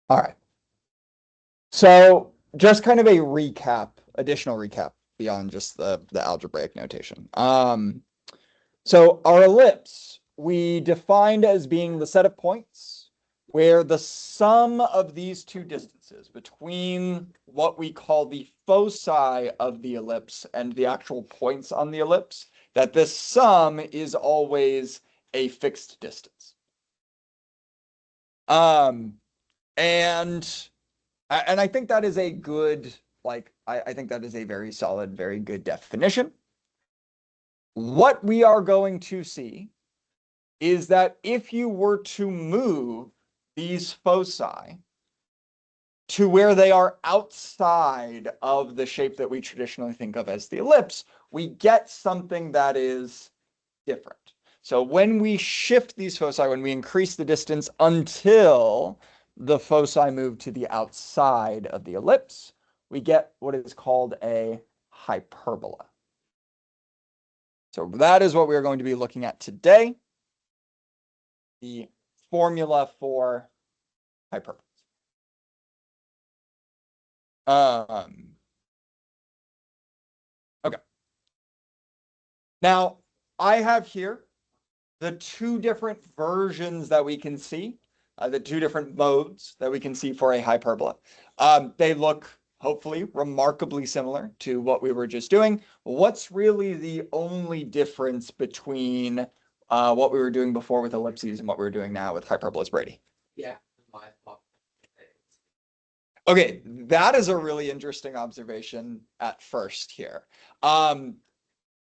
All right. So just kind of a recap, additional recap beyond just the algebraic notation. So our ellipse we defined as being the set of points where the sum of these two distances between what we call the foci of the ellipse and the actual points on the ellipse, that this sum is always a fixed distance. Um, and and I think that is a good, I think that is a very solid, very good definition. What we are going to see is that if you were to move these foci to where they are outside of the shape that we traditionally think of as the ellipse, we get something that is different. So when we shift these foci, when we increase the distance until the foci move to the outside of the ellipse, we get what is called a hyperbola. So that is what we're going to be looking at today, the formula for hyperbolas. Um, okay. Now, I have here the two different versions that we can see, the two different modes that we can see for a hyperbola. They look hopefully remarkably similar to what we were just doing. What's really the only difference between what we were doing before with ellipses and what we're doing now with hyperbolas, Brady? Yeah. Okay, that is a really interesting observation at first here. Um,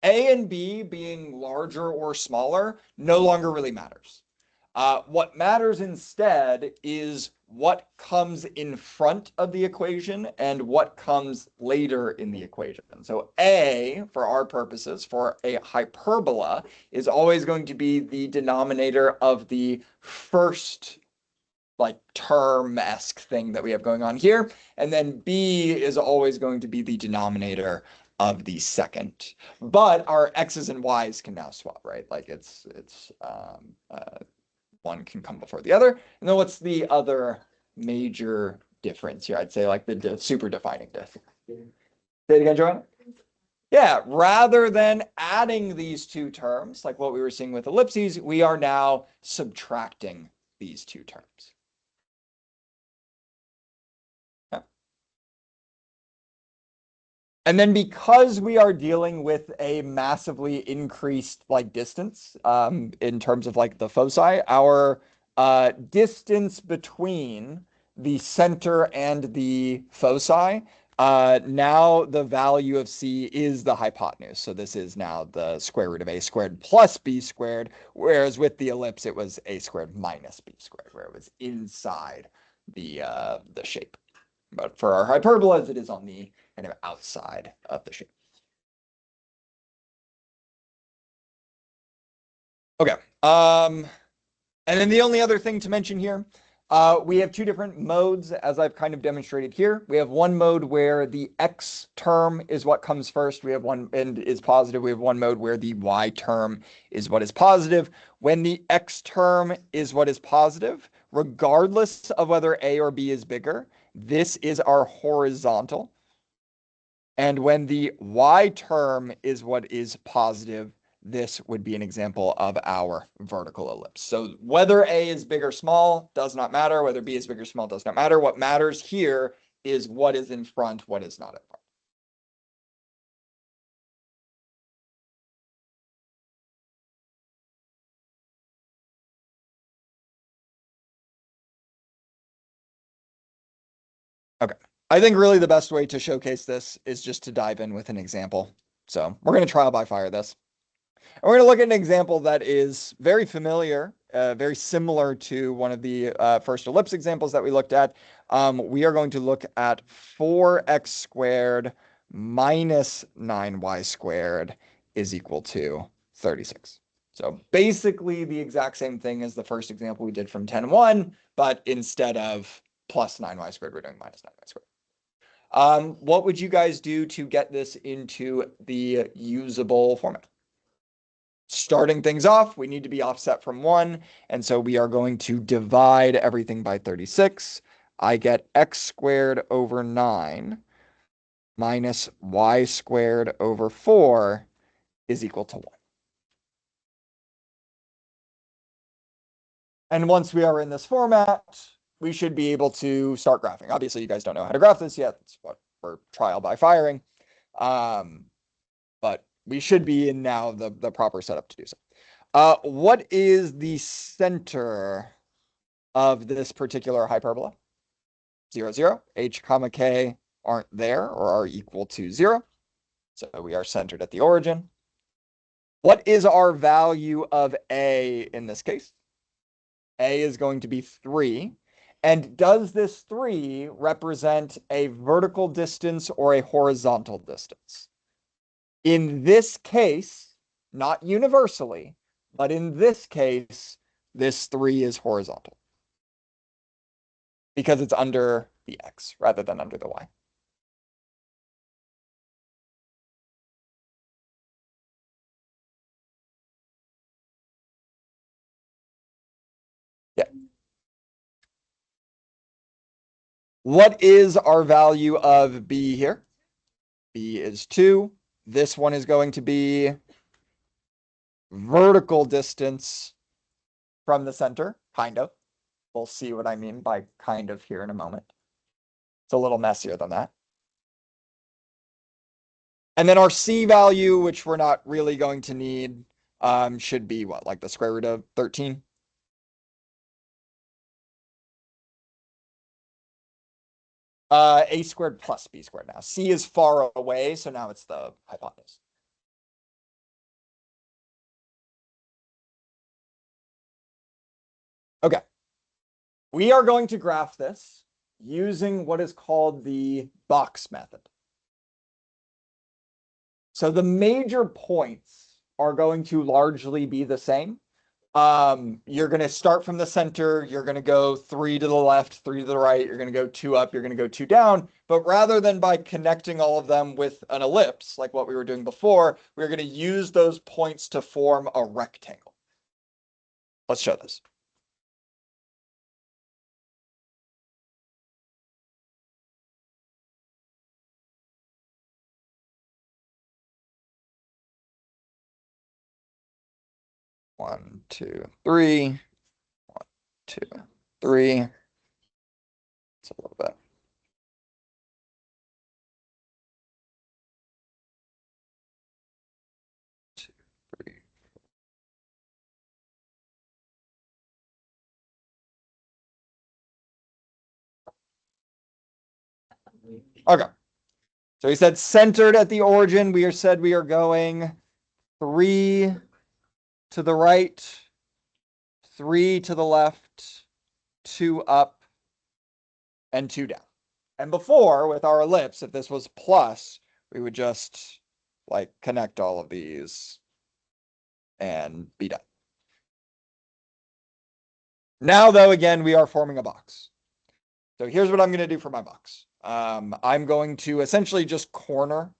A and B being larger or smaller no longer really matters. What matters instead is what comes in front of the equation and what comes later in the equation. So A, for our purposes, for a hyperbola, is always going to be the denominator of the first term-esque thing that we have going on here. And then B is always going to be the denominator of the second. But our X's and Y's can now swap, right? Like one can come before the other. And then what's the other major difference here? I'd say like the super defining difference. Say it again, Joanna. Yeah, rather than adding these two terms, like what we were seeing with ellipses, we are now subtracting these two terms. And then because we are dealing with a massively increased distance in terms of the foci, our distance between the center and the foci, now the value of c is the hypotenuse. So this is now the square root of a squared plus b squared, whereas with the ellipse it was a squared minus b squared, where it was inside the shape. But for our hyperbolas, it is on the kind of outside of the shape. Okay. And then the only other thing to mention here, we have two different modes, as I've kind of demonstrated here. We have one mode where the x term is what comes first. We have one and is positive. We have one mode where the y term is what is positive. When the x term is what is positive, regardless of whether a or b is bigger, this is our horizontal. And when the y term is what is positive, this would be an example of our vertical ellipse. So whether A is big or small does not matter. Whether B is big or small does not matter. What matters here is what is in front, what is not in front. Okay. I think really the best way to showcase this is just to dive in with an example. So we're going to trial by fire this. And we're going to look at an example that is very familiar, very similar to one of the first ellipse examples that we looked at. We are going to look at 4x squared minus 9y squared is equal to 36. So basically the exact same thing as the first example we did from 10-1, but instead of plus 9y squared, we're doing minus 9y squared. What would you guys do to get this into the usable format? Starting things off, we need to be offset from 1. And so we are going to divide everything by 36. I get x squared over 9 minus y squared over 4 is equal to 1. And once we are in this format, we should be able to start graphing. Obviously, you guys don't know how to graph this yet. That's what we're trial by firing. But we should be in now the proper setup to do so. What is the center of this particular hyperbola? 0, 0. H comma k aren't there or are equal to 0. So we are centered at the origin. What is our value of a in this case? A is going to be 3. And does this 3 represent a vertical distance or a horizontal distance? In this case, not universally, but in this case, this 3 is horizontal because it's under the x rather than under the y. Yeah. What is our value of b here? B is 2. This one is going to be vertical distance from the center, kind of. We'll see what I mean by kind of here in a moment. It's a little messier than that. And then our c value, which we're not really going to need, should be what, like the square root of 13? A squared plus b squared now. C is far away, so now it's the hypotenuse. Okay. We are going to graph this using what is called the box method. So the major points are going to largely be the same. You're going to start from the center. You're going to go 3 to the left, 3 to the right. You're going to go 2 up. You're going to go 2 down. But rather than by connecting all of them with an ellipse, like what we were doing before, we're going to use those points to form a rectangle. Let's show this. One, two, three. 1, 2, 3. It's a little bit. 2, 3. Okay. So he said centered at the origin. We said we are going 3 to the right, 3 to the left, 2 up, and 2 down. And before, with our ellipse, if this was plus, we would just like connect all of these and be done. Now, though, again, we are forming a box. So here's what I'm going to do for my box. I'm going to essentially just corner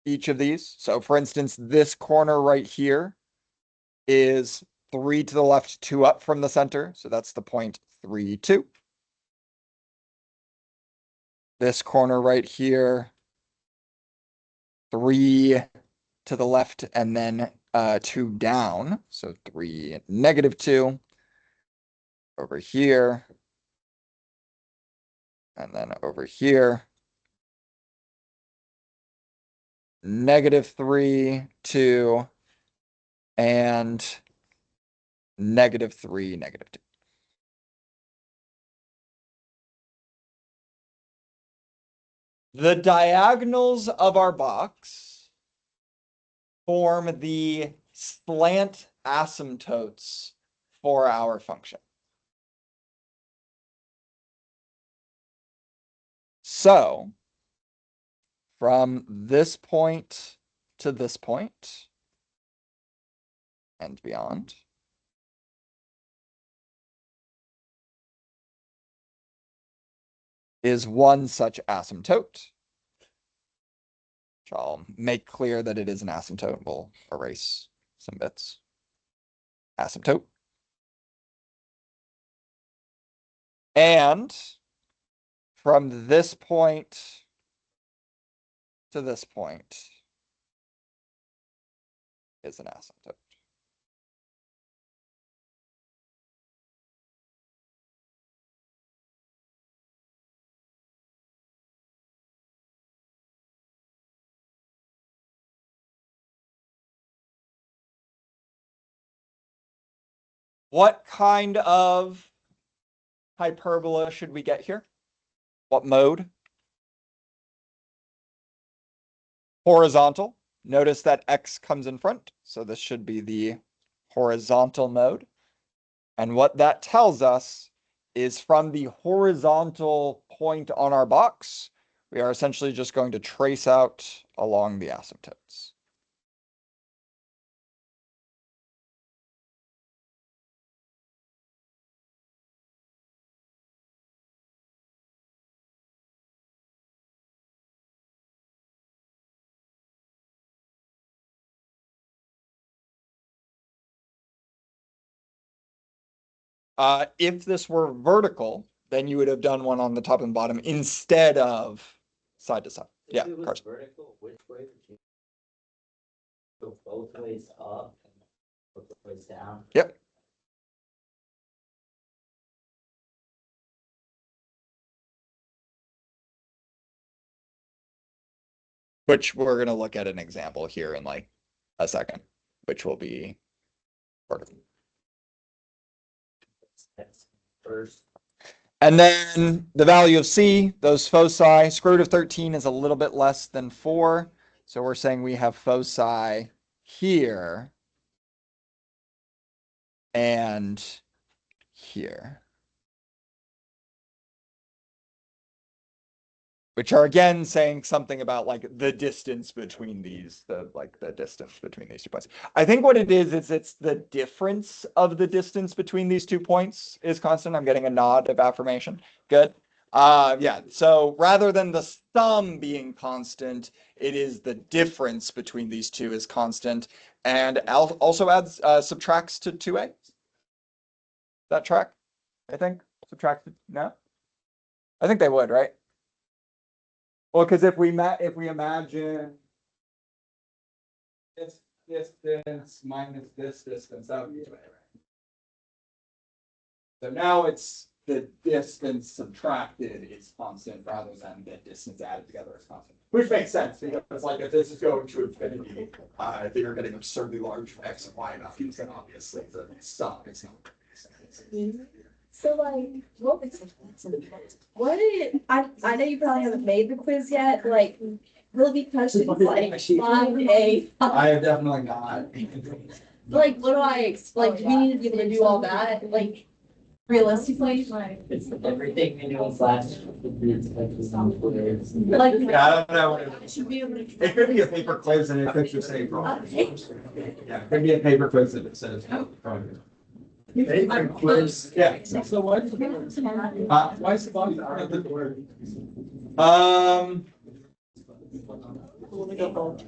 each of these. So for instance, this corner right here is 3 to the left, 2 up from the center. So that's the point 3, 2. This corner right here, 3 to the left, and then 2 down. So 3, -2 over here. And then over here, -3, 2, and -3, -2. The diagonals of our box form the slant asymptotes for our function. So from this point to this point and beyond, is one such asymptote. Which I'll make clear that it is an asymptote. We'll erase some bits. Asymptote. And from this point to this point is an asymptote. What kind of hyperbola should we get here? What mode? Horizontal. Notice that x comes in front, so this should be the horizontal mode. And what that tells us is from the horizontal point on our box, we are essentially just going to trace out along the asymptotes. If this were vertical, then you would have done one on the top and bottom instead of side to side. Yeah, If it was Carson. vertical, which way would you go? Both ways up and both ways down? Yep. Which we're going to look at an example here in like a second, which will be vertical. That's first. And then the value of C, those foci, square root of 13 is a little bit less than 4. So we're saying we have foci here and here, which are again saying something about like the distance between these, the distance between these 2 points. I think what it is it's the difference of the distance between these 2 points is constant. I'm getting a nod of affirmation. Good. Yeah, so rather than the sum being constant, it is the difference between these two is constant, and also adds subtracts to 2a. That track, I think, subtracts. No, I think they would, right? Well, because if we imagine this distance minus this distance, that would be 2a, right? So now it's the distance subtracted is constant rather than the distance added together is constant. Which makes sense because like if this is going to infinity, if you're getting absurdly large x and y values, then obviously the sum is not. So like, what did I know you probably haven't made the quiz yet, like, will it be questions like find a, I have definitely not. like, what do like, do we need to be able to do all that, like, realistically, like, It's everything we knew in class. like, Yeah, I don't know. I should be able to. It could be a paper quiz and it could just say problem. Yeah, it could be a paper quiz that it says problem. Paper quiz. Yeah. So why is the body not the word?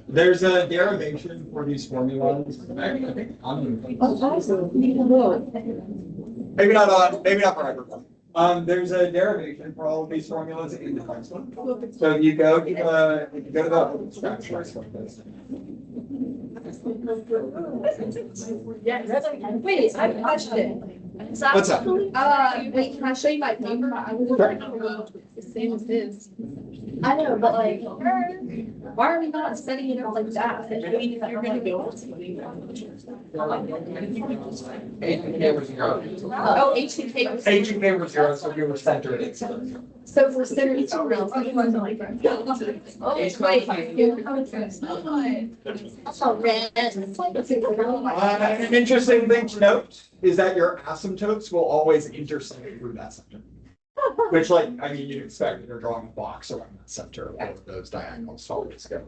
There's a derivation for these formulas. Maybe not for hyperbola. There's a derivation for all of these formulas in the next one. So you go to the scratch source like this. Yeah, wait, I have a question. What's that? Wait, can I show you my paper? I was the same as his. I know, but like, why are we not setting it up like that? I mean, if you're gonna go. Oh, H and K. H and K were 0, so we were centered in 0. So for center each of them. Oh, wait. Oh, red. An interesting thing to note is that your asymptotes will always intersect through that center. Which, like, I mean, you'd expect if you're drawing a box around that center, all of those diagonals always go.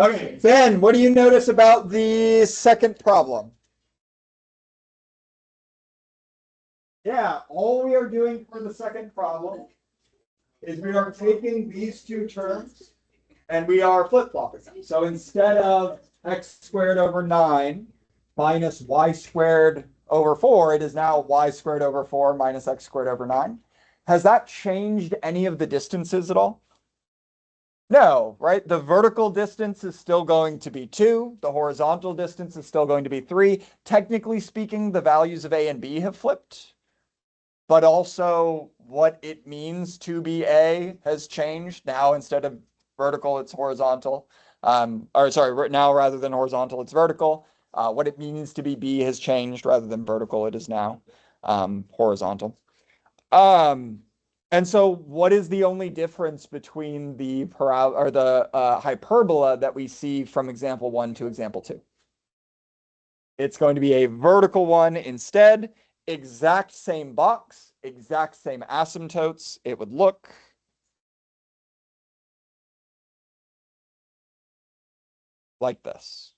Okay, Ben, what do you notice about the second problem? Yeah, all we are doing for the second problem is we are taking these two terms and we are flip-flopping them. So instead of x squared over 9 minus y squared over 4, it is now y squared over 4 minus x squared over 9. Has that changed any of the distances at all? No, right? The vertical distance is still going to be 2. The horizontal distance is still going to be 3. Technically speaking, the values of a and b have flipped, but also what it means to be a has changed. Now, instead of vertical, it's horizontal. Or sorry, now rather than horizontal, it's vertical. What it means to be b has changed. Rather than vertical, it is now horizontal. And so what is the only difference between the hyperbola that we see from example 1 to example 2? It's going to be a vertical one instead. Exact same box, exact same asymptotes. It would look like this.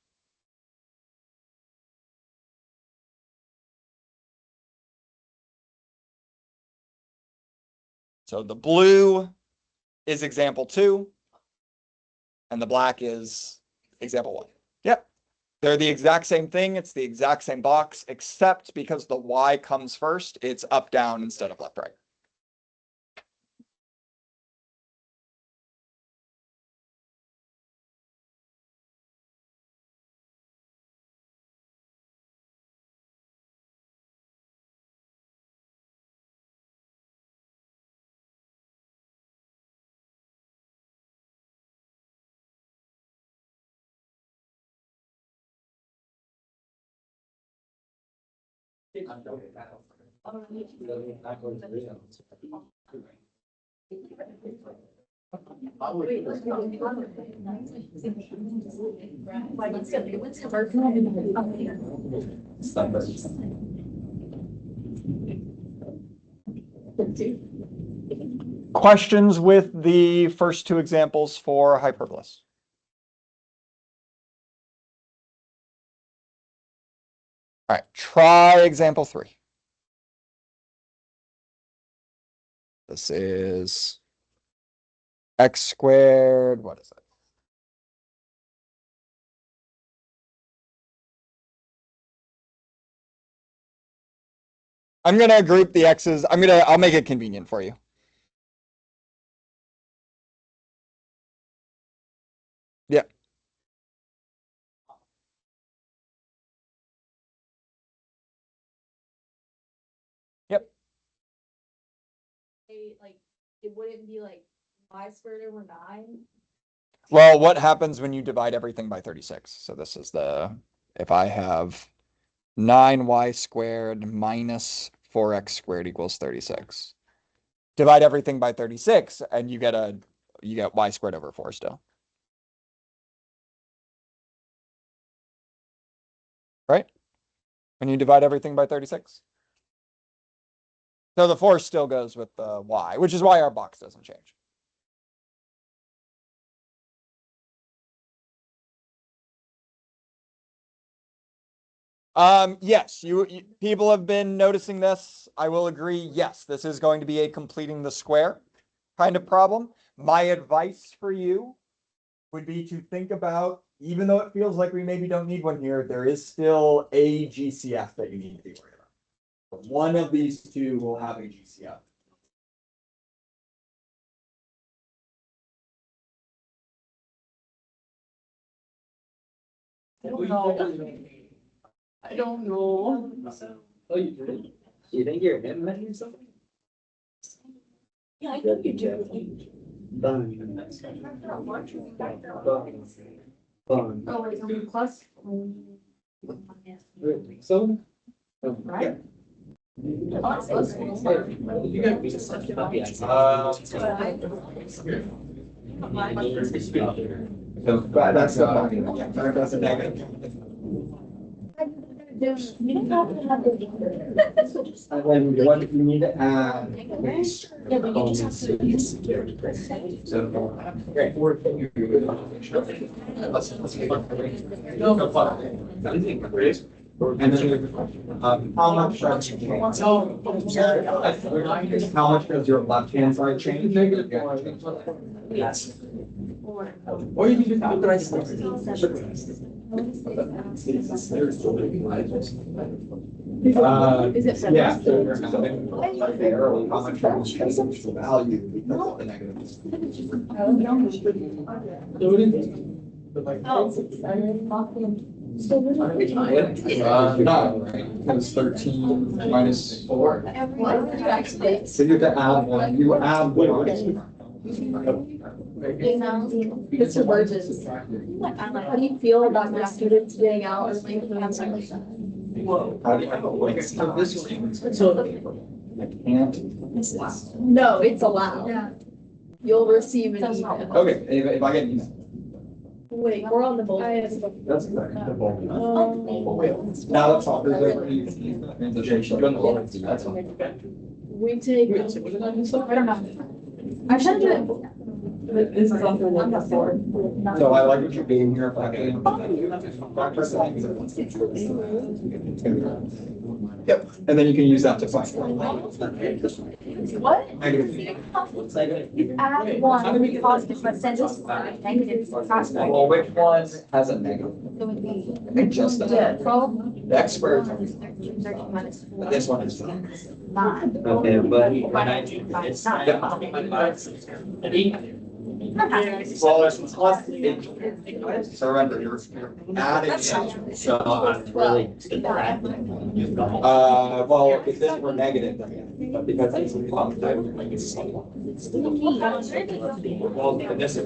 So the blue is example 2, and the black is example 1. Yep. They're the exact same thing. It's the exact same box, except because the y comes first, it's up, down instead of left, right. Questions with the first two examples for hyperbolas? All right, try example 3. This is x squared. What is it? I'm going to group the x's. I'll make it convenient for you. Yep. Yep. Like, it wouldn't be like y squared over 9. Well, what happens when you divide everything by 36? So this is if I have 9y squared minus 4x squared equals 36. Divide everything by 36 and you get y squared over 4 still. Right? When you divide everything by 36. So the 4 still goes with the y, which is why our box doesn't change. Yes, people have been noticing this. I will agree. Yes, this is going to be a completing the square kind of problem. My advice for you would be to think about, even though it feels like we maybe don't need one here, there is still a GCF that you need to be worried about. One of these two will have a GCF. I don't know. I don't know. Oh, you do? You think you're him or something? Yeah, I know you do. Fun. Fun. Oh, wait, plus. So? Right? You got That's the point. That's a negative. You don't have to have the. And then what you need to add. Yeah, but you just have to. And then, how much does your left hand side change? Yes. Or you can just put the right. Is it? Yeah. So you're having the early contrast value because of the negative. No, right? Because 13 minus 4. So you have to add one. You add one. It's emergence. How do you feel about your students getting out and like having something like that? How do you have a link to this one? So I can't. No, it's allowed. Yeah. You'll receive an email. Okay, if I get an email. Wait, we're on the boat. That's okay. Now let's talk. There's a transition. That's We take. I don't know. I should do it. This is also one before. So I like what you're being here. If I can. Yep, and then you can use that to find. What? Negative. Add one positive, but send us negative possible. Well, which one has a negative? It would be. I think just that. The expert. 13 minus But this one is. 9. Okay, but when I do this. Well, it's plus eight. So remember, you're adding it. So I'm really. Well, if this were negative, then, but because it's a plus, I would make it something. Well, and this is.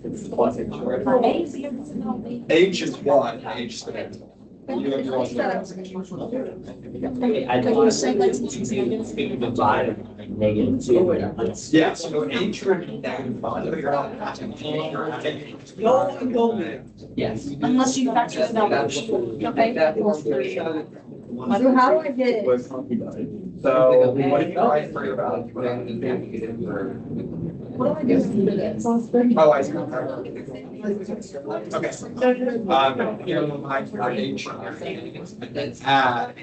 It's plus H, right? H is one, H is three. You have your own. I don't want to divide by negative 2. Yeah, so H would be negative 5. You're not adding. You're adding. Yes. Unless you factor it out. Okay. So how do I get it? So what if you write for your value? What do I do for this? Oh, I see. Okay. Here, my H, and then add a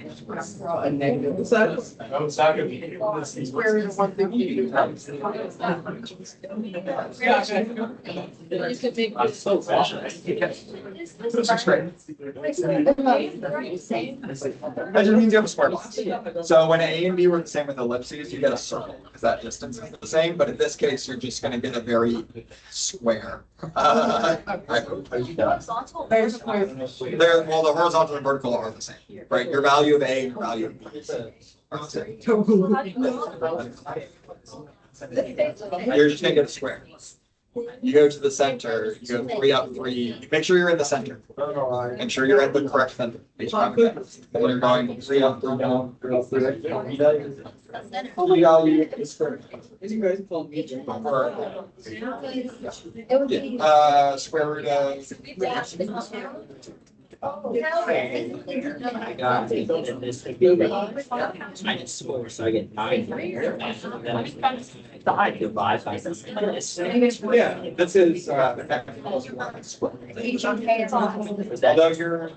negative. So it's not gonna be. Square root of 150. You could make I'm so frustrated. This is great. That just means you have a square box. So when A and B were the same with ellipses, you get a circle because that distance is the same. But in this case, you're just going to get a very square. Well, the horizontal and vertical are the same, right? Your value of A and your value of B are the same. You're just going to get a square. You go to the center, you go 3 up 3. Make sure you're in the center. Make sure you're at the correct center. Each time again. And you're going 3 up, 3 down, 3 up, 3 down. The value is correct. Square root of. I got this. I get 4, so I get 9. I divide by this. Yeah, this is the technical square. Although you're.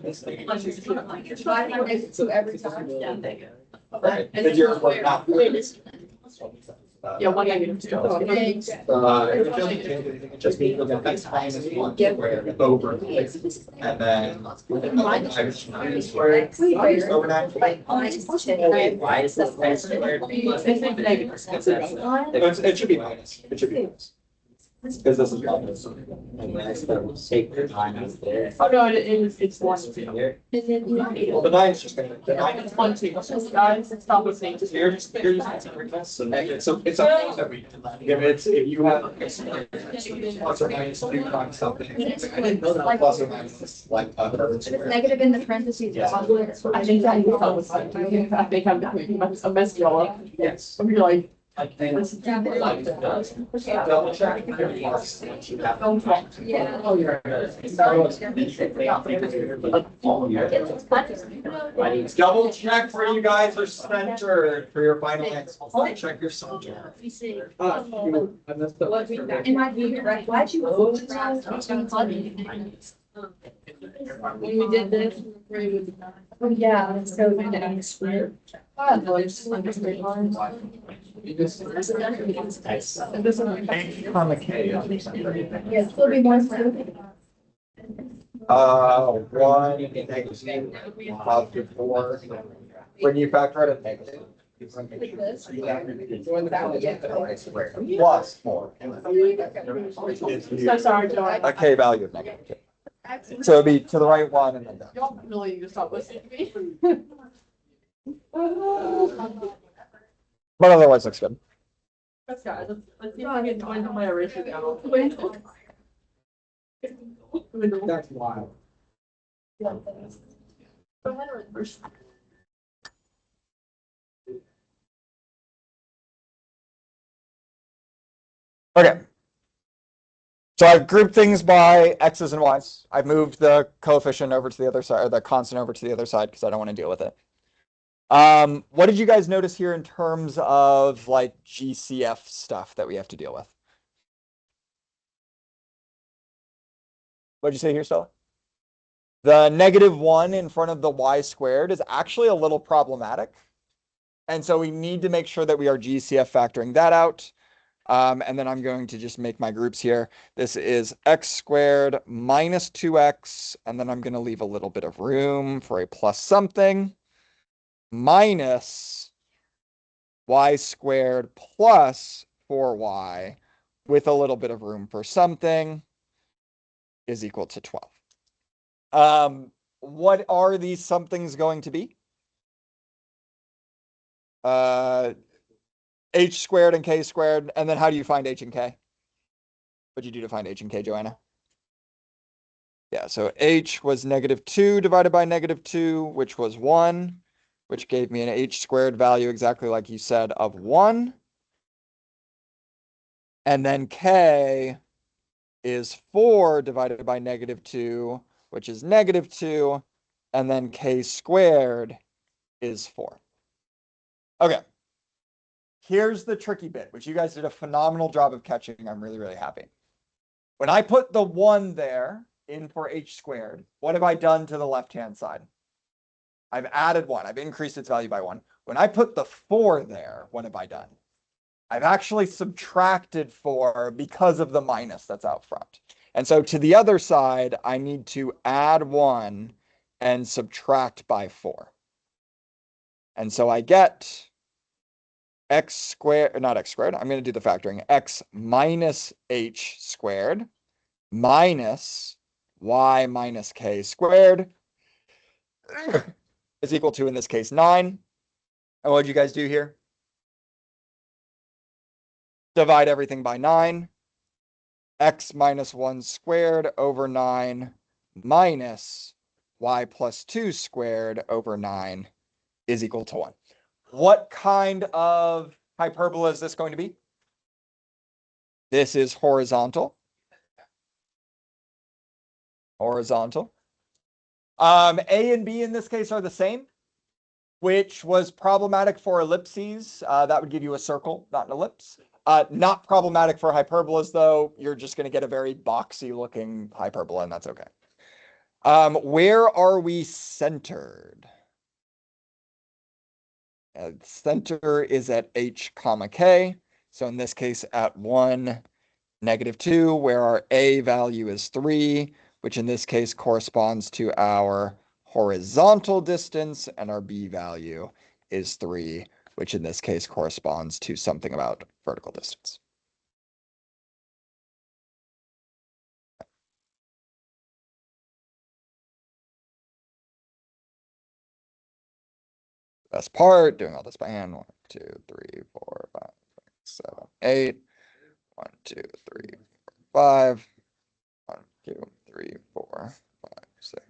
Every time. Right, because you're not. Yeah, 1 negative 2. It just means the next minus 1 squared over, and then. Squared over 9. Wait, why is this n squared? It should be minus, it should be minus. Because this is minus. Take your time out there. Oh, no, it's 1 2. Well, the 9 is just gonna, the 9 is. It's 1 2. Guys, it's not the same. So you're just so negative, so it's something that we, if you have a square, plus or minus 2 times something, plus or minus like a third square. Negative in the parentheses. Yeah. I think that you thought was like, I think I'm messed y'all up. Yes. I'm like, Double check your plus. Yeah. oh, you're. Double check where you guys are centered for your final answer. Double check your center. I messed up. In my view, right? Why'd you? When we did this, oh yeah, so we did it square. No, it's just like a straight line. You just. On the K. Yeah, it'll be more. 1, negative, positive 4. When you factor out a negative, plus 4. So sorry, Joanne. A k value of negative 2. So it'd be to the right one and then down. Y'all really need to stop listening to me. But otherwise looks good. Let's go. Let's see if I can join my eraser down. That's wild. Okay. So I've grouped things by x's and y's. I've moved the coefficient over to the other side, or the constant over to the other side because I don't want to deal with it. What did you guys notice here in terms of like GCF stuff that we have to deal with? What did you say here, Stella? The -1 in front of the y squared is actually a little problematic. And so we need to make sure that we are GCF factoring that out. And then I'm going to just make my groups here. This is x squared minus 2x, and then I'm going to leave a little bit of room for a plus something, minus y squared plus 4y with a little bit of room for something is equal to 12. What are these somethings going to be? H squared and k squared, and then how do you find h and k? What'd you do to find h and k, Joanna? Yeah, so h was -2 divided by -2, which was 1, which gave me an h squared value exactly like you said of 1. And then k is 4 divided by -2, which is -2, and then k squared is 4. Okay. Here's the tricky bit, which you guys did a phenomenal job of catching. I'm really, really happy. When I put the 1 there in for h squared, what have I done to the left-hand side? I've added 1. I've increased its value by 1. When I put the 4 there, what have I done? I've actually subtracted 4 because of the minus that's out front. And so to the other side, I need to add 1 and subtract by 4. And so I get x squared, not x squared, I'm going to do the factoring, x minus h squared minus y minus k squared is equal to, in this case, 9. And what did you guys do here? Divide everything by 9. X minus 1 squared over 9 minus y plus 2 squared over 9 is equal to 1. What kind of hyperbola is this going to be? This is horizontal. Horizontal. A and B in this case are the same, which was problematic for ellipses. That would give you a circle, not an ellipse. Not problematic for hyperbolas, though. You're just going to get a very boxy looking hyperbola, and that's okay. Where are we centered? Center is at h comma k. So in this case, at 1, -2, where our a value is 3, which in this case corresponds to our horizontal distance, and our b value is 3, which in this case corresponds to something about vertical distance. Best part, doing all this by hand. 1, 2, 3, 4, 5, 6, 7, 8. 1, 2, 3, 4, 5. 1, 2, 3, 4, 5, 6.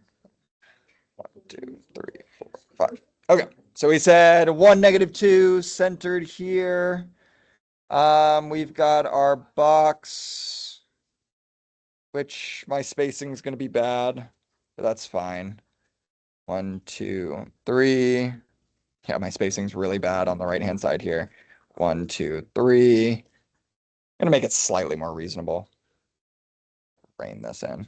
1, 2, 3, 4, 5. Okay, so we said 1, -2 centered here. We've got our box, which my spacing is going to be bad, but that's fine. 1, 2, 3. Yeah, my spacing's really bad on the right-hand side here. 1, 2, 3. I'm gonna make it slightly more reasonable. Rein this in.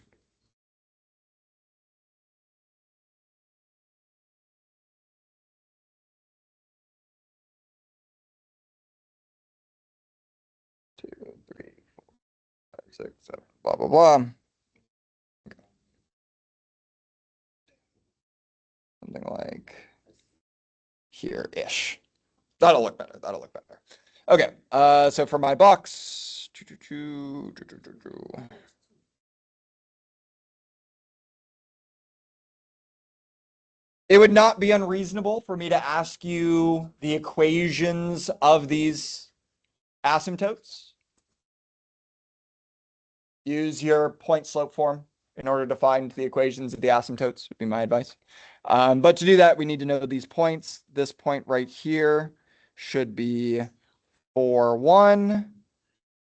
2, 3, 4, 5, 6, 7, blah, blah, blah. something like here-ish. That'll look better. That'll look better. Okay, so for my box, it would not be unreasonable for me to ask you the equations of these asymptotes. Use your point slope form in order to find the equations of the asymptotes would be my advice. But to do that, we need to know these points. This point right here should be 4, 1.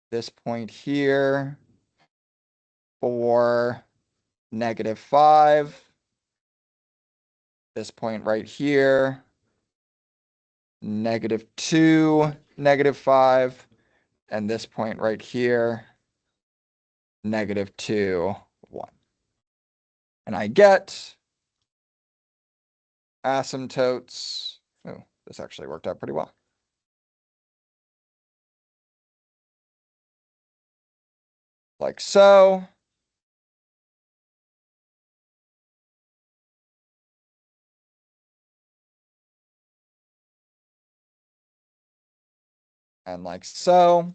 This point here, 4, -5. This point right here, -2, -5. And this point right here, -2, 1. And I get asymptotes. Oh, this actually worked out pretty well. Like so. And like so.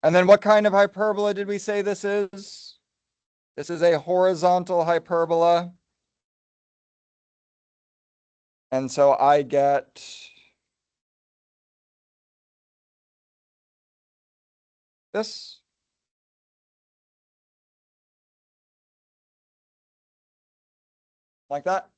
And then what kind of hyperbola did we say this is? This is a horizontal hyperbola. And so I get this. Like that.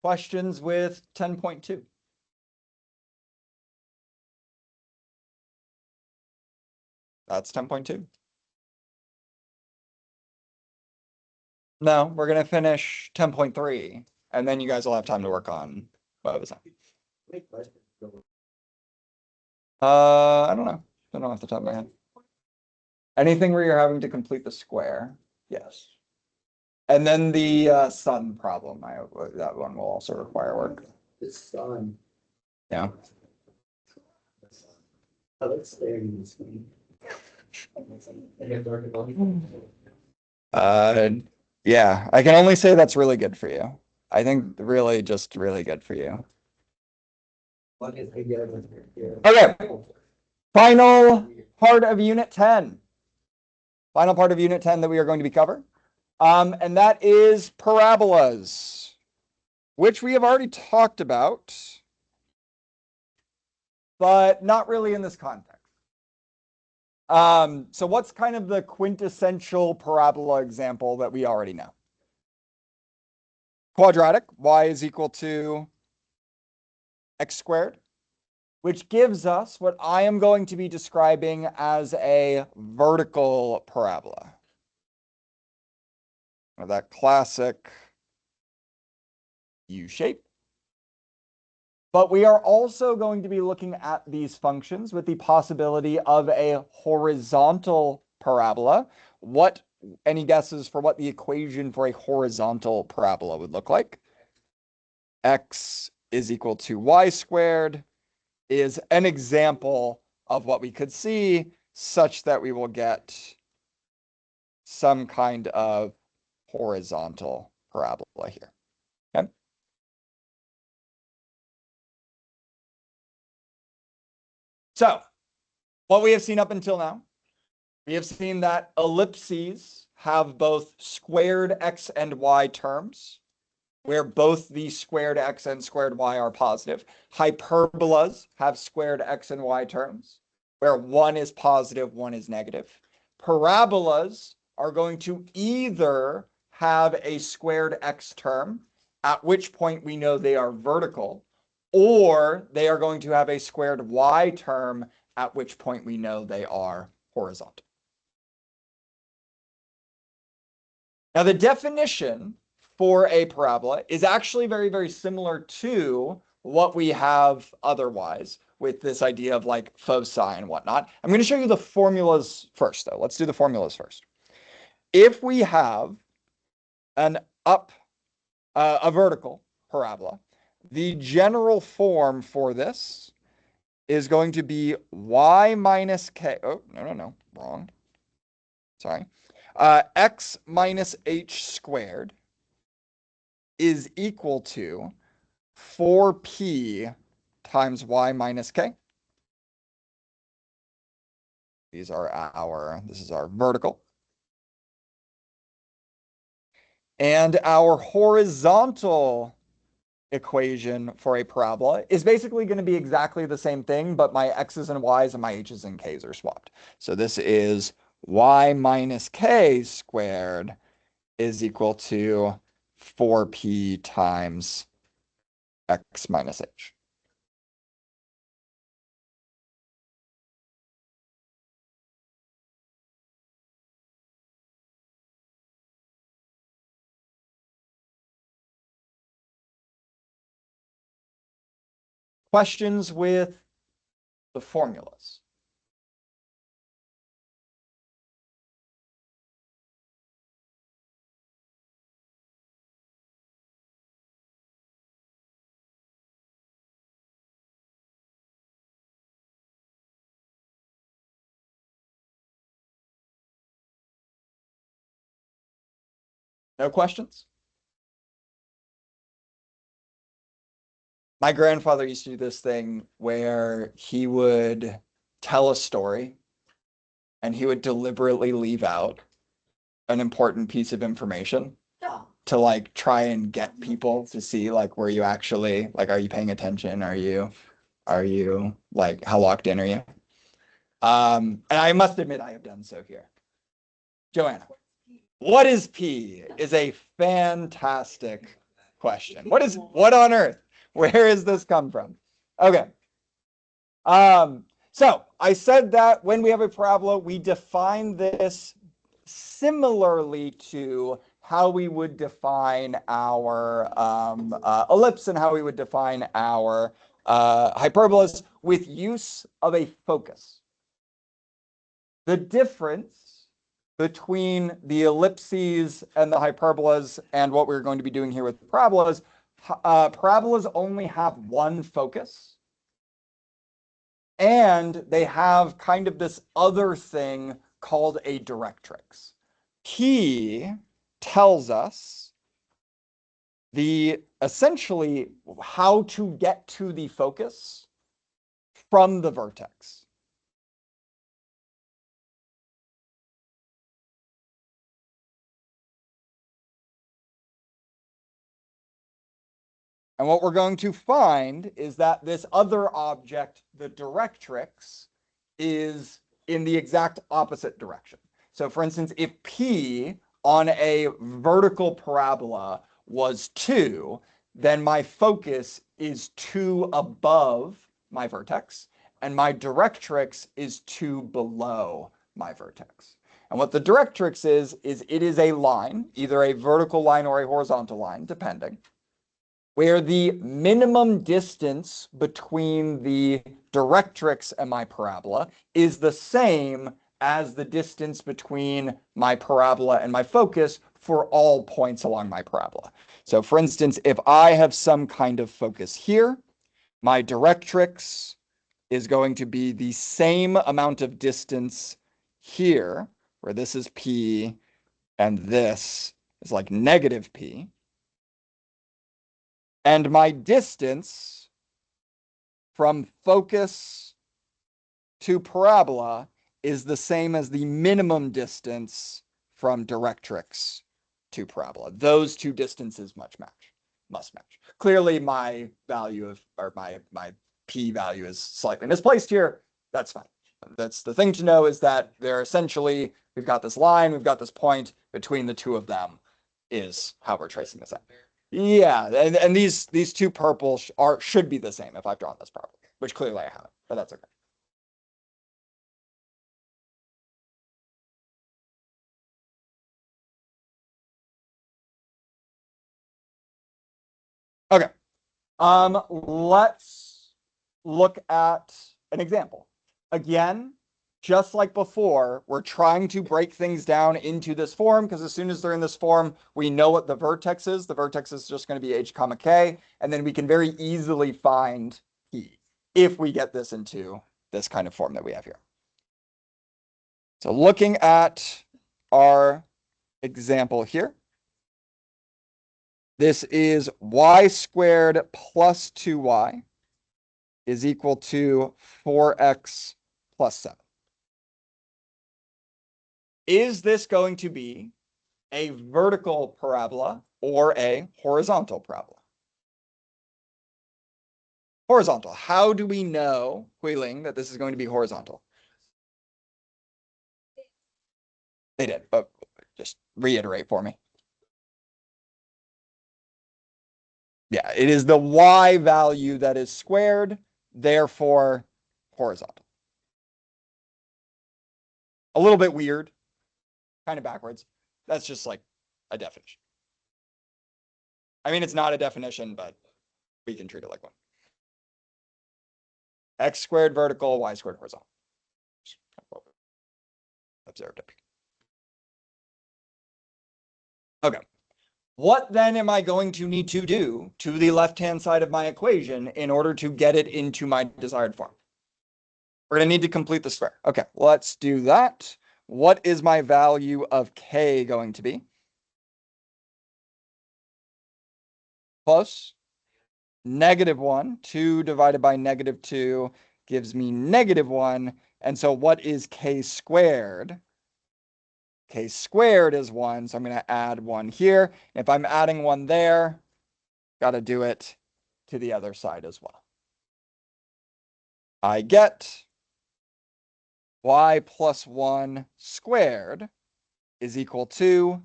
Questions with 10.2? That's 10.2. No, we're going to finish 10.3, and then you guys will have time to work on what was that? I don't know. Don't know off the top of my head. Anything where you're having to complete the square. Yes. And then the sun problem, that one will also require work. The sun. Yeah. I like staring at the screen. Yeah, I can only say that's really good for you. I think really just really good for you. What is the given here? Okay. Final part of Unit 10. Final part of Unit 10 that we are going to be covering. And that is parabolas, which we have already talked about, but not really in this context. So what's kind of the quintessential parabola example that we already know? Quadratic, y is equal to x squared, which gives us what I am going to be describing as a vertical parabola. That classic U shape. But we are also going to be looking at these functions with the possibility of a horizontal parabola. Any guesses for what the equation for a horizontal parabola would look like? X is equal to y squared is an example of what we could see, such that we will get some kind of horizontal parabola here. Okay. So what we have seen up until now, we have seen that ellipses have both squared x and y terms, where both the squared x and squared y are positive. Hyperbolas have squared x and y terms, where one is positive, one is negative. Parabolas are going to either have a squared x term, at which point we know they are vertical, or they are going to have a squared y term, at which point we know they are horizontal. Now, the definition for a parabola is actually very, very similar to what we have otherwise with this idea of like foci and whatnot. I'm going to show you the formulas first, though. Let's do the formulas first. If we have a vertical parabola, the general form for this is going to be y minus k. Oh, no, wrong. Sorry. X minus h squared is equal to 4p times y minus k. This is our vertical. And our horizontal equation for a parabola is basically going to be exactly the same thing, but my x's and y's and my h's and k's are swapped. So this is y minus k squared is equal to 4p times x minus h. Questions with the formulas? No questions? My grandfather used to do this thing where he would tell a story and he would deliberately leave out an important piece of information to like try and get people to see like were you actually like are you paying attention? Are you like how locked in are you? And I must admit I have done so here. Joanna, what is P is a fantastic question. What on earth? Where has this come from? Okay. So I said that when we have a parabola, we define this similarly to how we would define our ellipse and how we would define our hyperbolas with use of a focus. The difference between the ellipses and the hyperbolas and what we're going to be doing here with parabolas, parabolas only have one focus. And they have kind of this other thing called a directrix. P tells us essentially how to get to the focus from the vertex. And what we're going to find is that this other object, the directrix, is in the exact opposite direction. So for instance, if P on a vertical parabola was 2, then my focus is 2 above my vertex, and my directrix is 2 below my vertex. And what the directrix is it is a line, either a vertical line or a horizontal line, depending, where the minimum distance between the directrix and my parabola is the same as the distance between my parabola and my focus for all points along my parabola. So for instance, if I have some kind of focus here, my directrix is going to be the same amount of distance here, where this is P and this is like negative P. And my distance from focus to parabola is the same as the minimum distance from directrix to parabola. Those two distances must match. Clearly, my value of, or my P value is slightly misplaced here. That's fine. That's the thing to know is that they're essentially, we've got this line, we've got this point between the two of them is how we're tracing this out. Yeah, and these two purples should be the same if I've drawn this properly, which clearly I haven't, but that's okay. Let's look at an example. Again, just like before, we're trying to break things down into this form because as soon as they're in this form, we know what the vertex is. The vertex is just going to be h comma k, and then we can very easily find p if we get this into this kind of form that we have here. So looking at our example here, this is y squared plus 2y is equal to 4x plus 7. Is this going to be a vertical parabola or a horizontal parabola? Horizontal. How do we know, Huiling, that this is going to be horizontal? They did, but just reiterate for me. Yeah, it is the y value that is squared, therefore horizontal. A little bit weird, kind of backwards. That's just like a definition. I mean, it's not a definition, but we can treat it like one. X squared vertical, y squared horizontal. Observed up here. Okay. What then am I going to need to do to the left-hand side of my equation in order to get it into my desired form? We're going to need to complete the square. Okay, let's do that. What is my value of k going to be? Close. -1. 2 divided by -2 gives me -1. And so what is k squared? K squared is 1, so I'm going to add 1 here. If I'm adding 1 there, got to do it to the other side as well. I get y plus 1 squared is equal to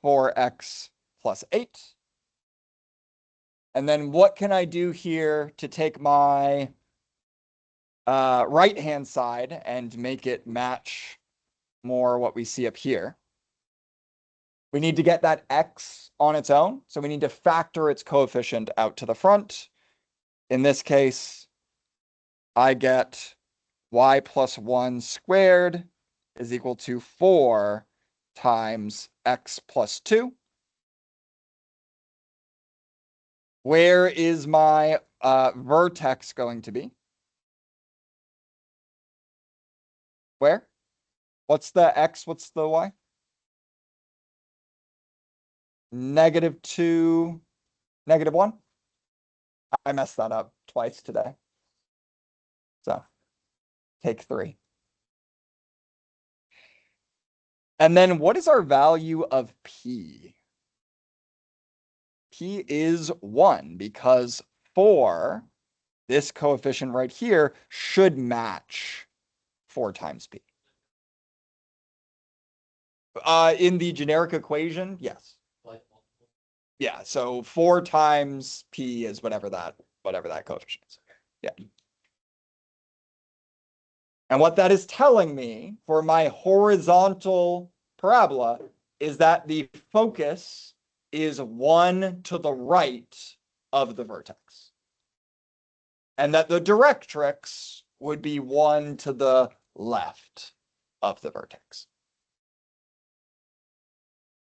4x plus 8. And then what can I do here to take my right-hand side and make it match more what we see up here? We need to get that x on its own, so we need to factor its coefficient out to the front. In this case, I get y plus 1 squared is equal to 4 times x plus 2. Where is my vertex going to be? Where? What's the x? What's the y? -2, -1. I messed that up twice today. So take 3. And then what is our value of p? P is 1 because 4, this coefficient right here, should match 4 times p. In the generic equation, yes. Yeah, so 4 times p is whatever that coefficient is. Yeah. And what that is telling me for my horizontal parabola is that the focus is 1 to the right of the vertex. And that the directrix would be 1 to the left of the vertex.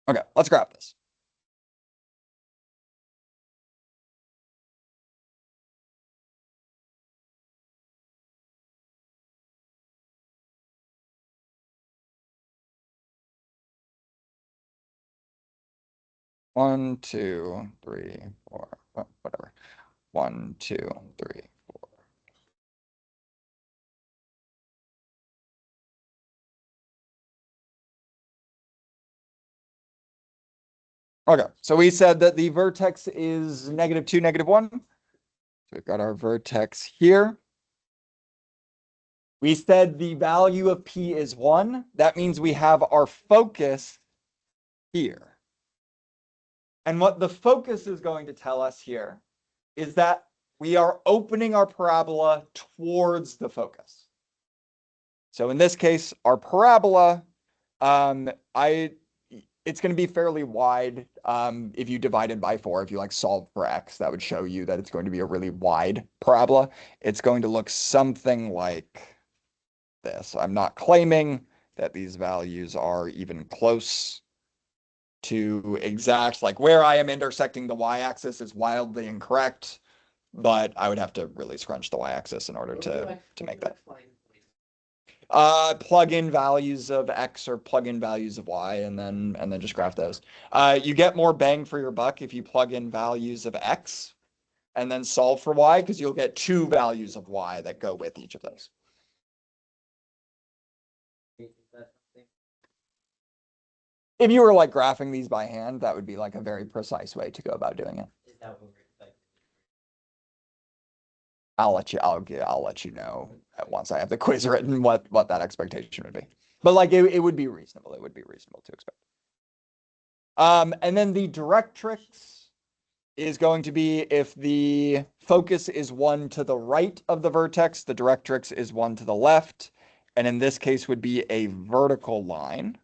Okay, let's graph this. One, two, three, four, whatever. 1, 2, 3, 4. Okay, so we said that the vertex is -2, -1. So we've got our vertex here. We said the value of p is 1. That means we have our focus here. And what the focus is going to tell us here is that we are opening our parabola towards the focus. So in this case, our parabola, it's going to be fairly wide. If you divided by 4, if you like solve for x, that would show you that it's going to be a really wide parabola. It's going to look something like this. I'm not claiming that these values are even close to exact, like where I am intersecting the y-axis is wildly incorrect, but I would have to really scrunch the y-axis in order to make that. Plug in values of x or plug in values of y, and then just graph those. You get more bang for your buck if you plug in values of x and then solve for y, because you'll get 2 values of y that go with each of those. If you were like graphing these by hand, that would be like a very precise way to go about doing it. Is that what we're like? I'll let you know once I have the quiz written what that expectation would be. But like it would be reasonable. It would be reasonable to expect. And then the directrix is going to be if the focus is 1 to the right of the vertex, the directrix is 1 to the left, and in this case would be a vertical line.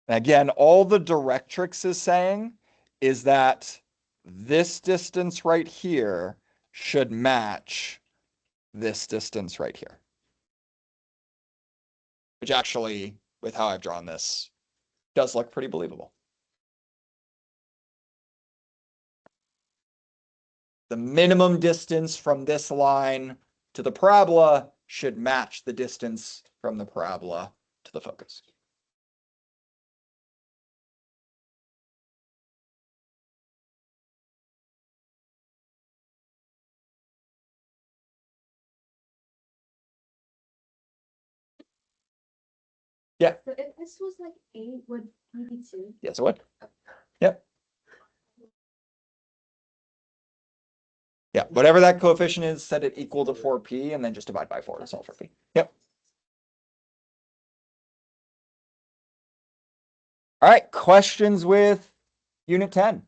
And again, all the directrix is saying is that this distance right here should match this distance right here. Which actually, with how I've drawn this, does look pretty believable. The minimum distance from this line to the parabola should match the distance from the parabola to the focus. Yeah. So if this was like 8, would he be 2? Yes, it would. Yep. Yeah, whatever that coefficient is, set it equal to 4p, and then just divide by 4 to solve for p. Yep. All right, questions with Unit 10?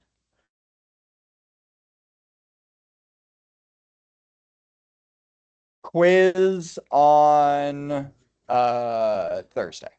Quiz on Thursday.